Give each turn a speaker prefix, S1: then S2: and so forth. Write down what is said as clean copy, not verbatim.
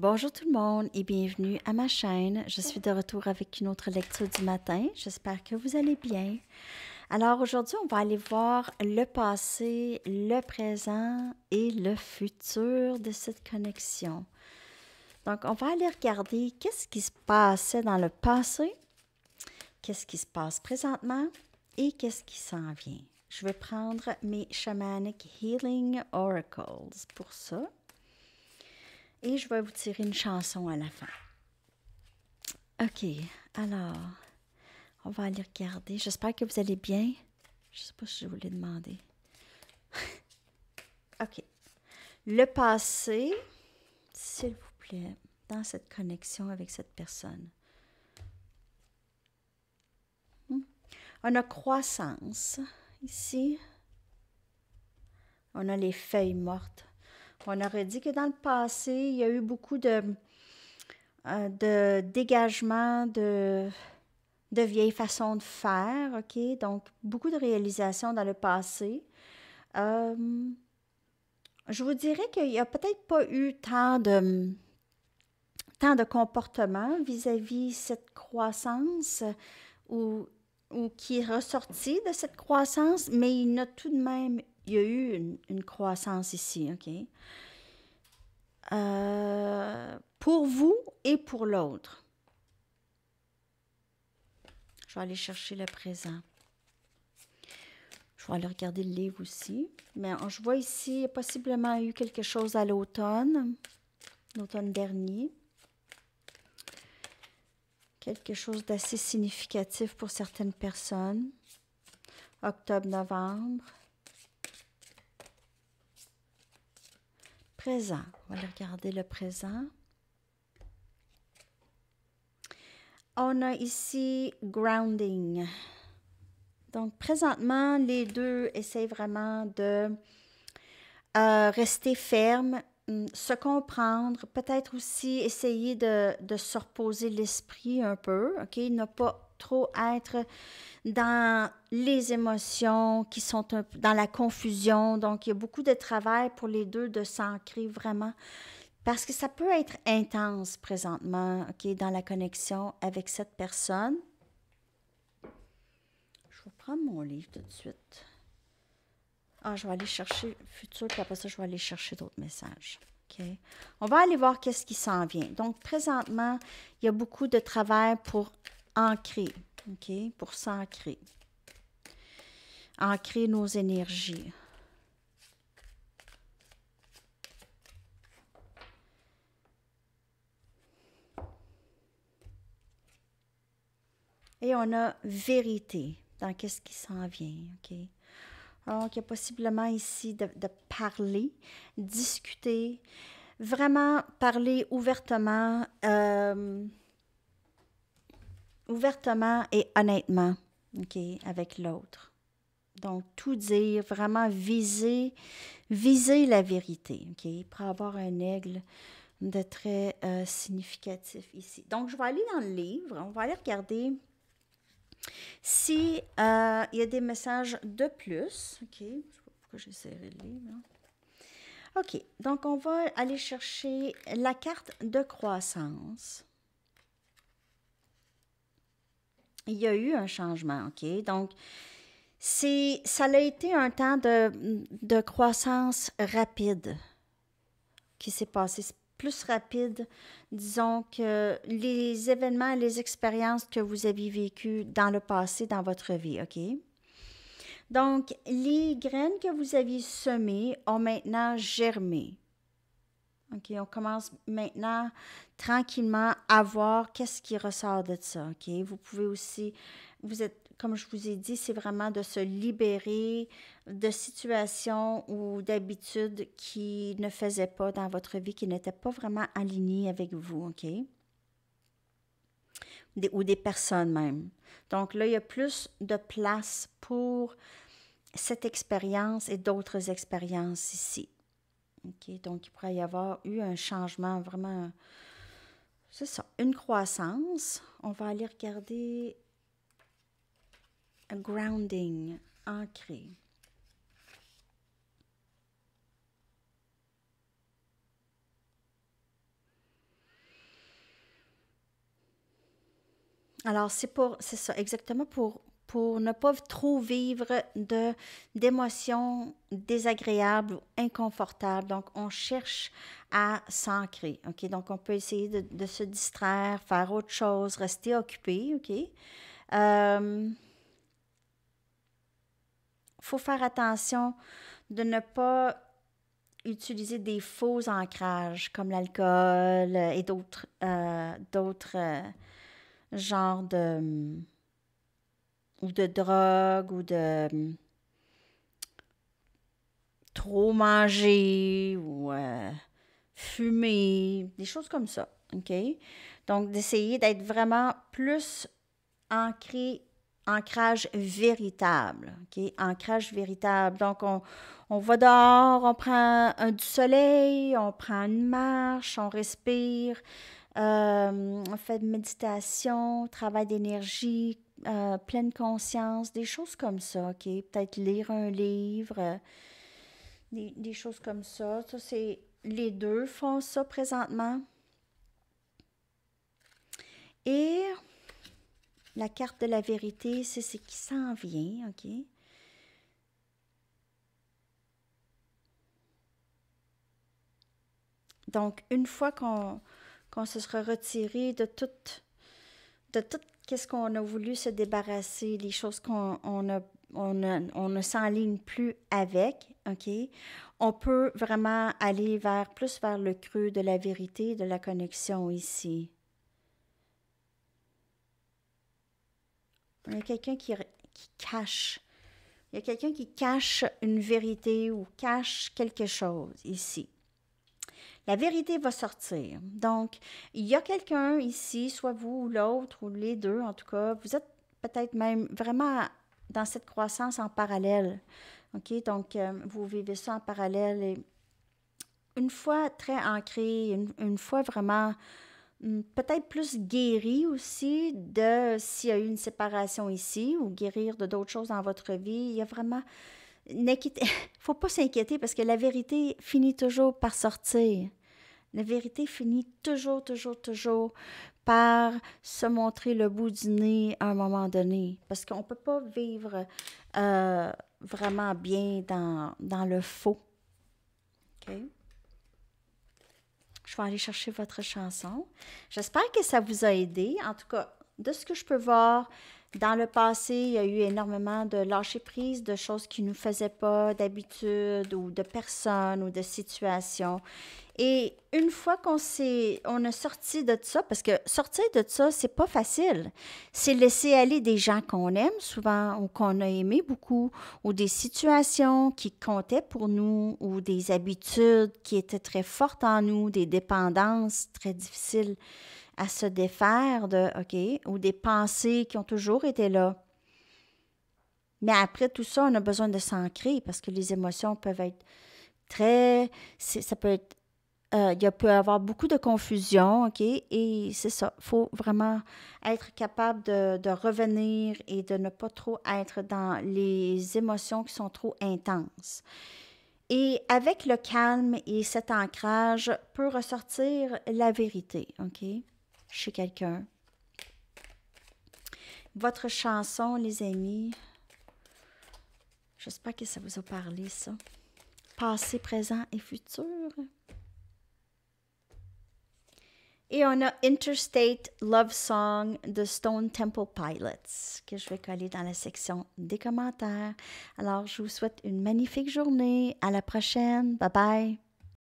S1: Bonjour tout le monde et bienvenue à ma chaîne. Je suis de retour avec une autre lecture du matin. J'espère que vous allez bien. Alors aujourd'hui, on va aller voir le passé, le présent et le futur de cette connexion. Donc, on va aller regarder qu'est-ce qui se passait dans le passé, qu'est-ce qui se passe présentement et qu'est-ce qui s'en vient. Je vais prendre mes Shamanic Healing Oracles pour ça. Et je vais vous tirer une chanson à la fin. OK, alors, on va aller regarder. J'espère que vous allez bien. Je ne sais pas si je voulais demander. OK. Le passé, s'il vous plaît, dans cette connexion avec cette personne. On a croissance ici. On a les feuilles mortes. On aurait dit que dans le passé, il y a eu beaucoup de dégagement de vieilles façons de faire, OK? Donc, beaucoup de réalisations dans le passé. Je vous dirais qu'il n'y a peut-être pas eu tant de comportement vis-à-vis cette croissance ou qui est ressorti de cette croissance, mais il y a tout de même, il y a eu une croissance ici, OK? Pour vous et pour l'autre. Je vais aller chercher le présent. Je vais aller regarder le livre aussi. Mais je vois ici, il y a possiblement eu quelque chose à l'automne dernier. Quelque chose d'assez significatif pour certaines personnes. Octobre-novembre. Présent. On va aller regarder le présent. On a ici grounding. Donc, présentement, les deux essayent vraiment de rester fermes, se comprendre, peut-être aussi essayer de se reposer l'esprit un peu, OK? Ne pas trop être dans les émotions qui sont dans la confusion. Donc, il y a beaucoup de travail pour les deux de s'ancrer vraiment. Parce que ça peut être intense présentement, OK, dans la connexion avec cette personne. Je vais prendre mon livre tout de suite. Ah, je vais aller chercher futur, puis après ça, je vais aller chercher d'autres messages. OK? On va aller voir qu'est-ce qui s'en vient. Donc, présentement, il y a beaucoup de travail pour ancrer, OK? Pour s'ancrer. Ancrer nos énergies. Et on a vérité dans qu'est-ce qui s'en vient, OK? Donc, il y a possiblement ici de parler, discuter, vraiment parler ouvertement, ouvertement et honnêtement, OK, avec l'autre. Donc, tout dire, vraiment viser la vérité, OK, pour avoir un aigle de très significatif ici. Donc, je vais aller dans le livre, on va aller regarder si il y a des messages de plus, OK, je ne sais pas pourquoi j'ai serré le livre, hein? OK, donc on va aller chercher la carte de croissance. Il y a eu un changement, OK? Donc, ça a été un temps de croissance rapide qui s'est passé. Plus rapide, disons, que les événements, les expériences que vous avez vécues dans le passé, dans votre vie, OK? Donc, les graines que vous aviez semées ont maintenant germé. OK, on commence maintenant tranquillement à voir qu'est-ce qui ressort de ça, OK? Vous pouvez aussi, vous êtes, comme je vous ai dit, c'est vraiment de se libérer de situations ou d'habitudes qui ne faisaient pas dans votre vie, qui n'étaient pas vraiment alignées avec vous, OK? Ou des personnes même. Donc là, il y a plus de place pour cette expérience et d'autres expériences ici. OK, donc il pourrait y avoir eu un changement vraiment, c'est ça, une croissance. On va aller regarder grounding, ancré. Alors, c'est ça, exactement pour ne pas trop vivre d'émotions désagréables ou inconfortables. Donc, on cherche à s'ancrer, OK? Donc, on peut essayer de se distraire, faire autre chose, rester occupé, OK? Faut faire attention de ne pas utiliser des faux ancrages comme l'alcool et d'autres genres ou de drogue ou de trop manger ou fumer, des choses comme ça. OK? Donc, d'essayer d'être vraiment plus ancré, ancrage véritable. OK? Ancrage véritable. Donc, on va dehors, on prend du soleil, on prend une marche, on respire, on fait de méditation, travail d'énergie, pleine conscience, des choses comme ça, OK? Peut-être lire un livre, des choses comme ça. Ça, c'est... Les deux font ça présentement. Et la carte de la vérité, c'est ce qui s'en vient, OK? Donc, une fois qu'on se sera retiré de tout qu'est-ce qu'on a voulu se débarrasser, les choses on ne s'enligne plus avec, OK? On peut vraiment aller plus vers le creux de la vérité, de la connexion ici. Il y a quelqu'un qui cache. Il y a quelqu'un qui cache une vérité ou cache quelque chose ici. La vérité va sortir. Donc, il y a quelqu'un ici, soit vous ou l'autre, ou les deux en tout cas, vous êtes peut-être même vraiment dans cette croissance en parallèle. OK? Donc, vous vivez ça en parallèle et une fois très ancré, une fois vraiment peut-être plus guéri aussi de s'il y a eu une séparation ici ou guérir de d'autres choses dans votre vie. Il y a vraiment... faut pas s'inquiéter parce que la vérité finit toujours par sortir. La vérité finit toujours, toujours, toujours par se montrer le bout du nez à un moment donné. Parce qu'on ne peut pas vivre vraiment bien dans le faux. OK? Je vais aller chercher votre chanson. J'espère que ça vous a aidé. En tout cas, de ce que je peux voir, dans le passé, il y a eu énormément de lâcher-prise, de choses qui ne nous faisaient pas d'habitude ou de personnes ou de situations. Et une fois on a sorti de ça, parce que sortir de ça, c'est pas facile. C'est laisser aller des gens qu'on aime souvent ou qu'on a aimé beaucoup, ou des situations qui comptaient pour nous, ou des habitudes qui étaient très fortes en nous, des dépendances très difficiles à se défaire OK, ou des pensées qui ont toujours été là. Mais après tout ça, on a besoin de s'ancrer parce que les émotions peuvent être ça peut être il peut y avoir beaucoup de confusion, OK? Et c'est ça. Il faut vraiment être capable de revenir et de ne pas trop être dans les émotions qui sont trop intenses. Et avec le calme et cet ancrage peut ressortir la vérité, OK? Chez quelqu'un. Votre chanson, les amis, j'espère que ça vous a parlé, ça. Passé, présent et futur. Et on a Interstate Love Song de Stone Temple Pilots que je vais coller dans la section des commentaires. Alors, je vous souhaite une magnifique journée. À la prochaine. Bye bye.